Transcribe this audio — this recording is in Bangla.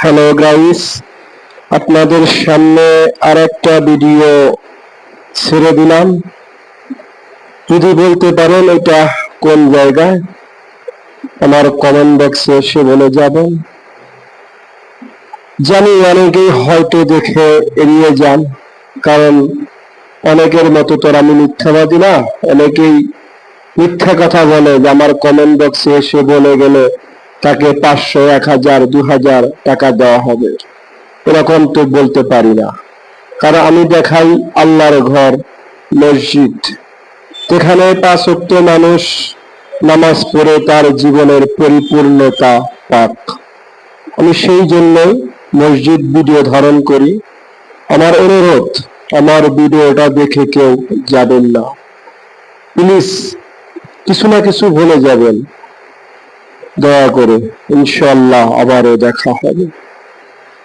হ্যালো গাইস, আপনাদের সামনে আরেকটা ভিডিও ছেড়ে দিলাম। যদি বলতে পারেন এটা কোন জায়গায়, আমার কমেন্ট বক্সে এসে বলে যাবেন। জানি অনেকেই হয়তো দেখে এড়িয়ে যান, কারণ অনেকের মতো তো আমি মিথ্যাবাদী না। অনেকেই মিথ্যা কথা বলে যে আমার কমেন্ট বক্সে এসে বলে গেলে তাকে 500, 1000, 2000 টাকা দেওয়া হবে। এরকম তো বলতে পারি না, কারণ আমি দেখাই আল্লাহর ঘর, মসজিদ, যেখানে 5 ওয়াক্ত মানুষ নামাজ পড়ে তার জীবনের পরিপূর্ণতা পাক। আমি সেই জন্য মসজিদ ভিডিও ধারণ করি। আমার অনুরোধ, আমার ভিডিওটা দেখে কেউ যাবেন না প্লিজ। কিছু না কিছু ভুলে যাবেন দয়া করে। ইনশাআল্লাহ আবারও দেখা হবে।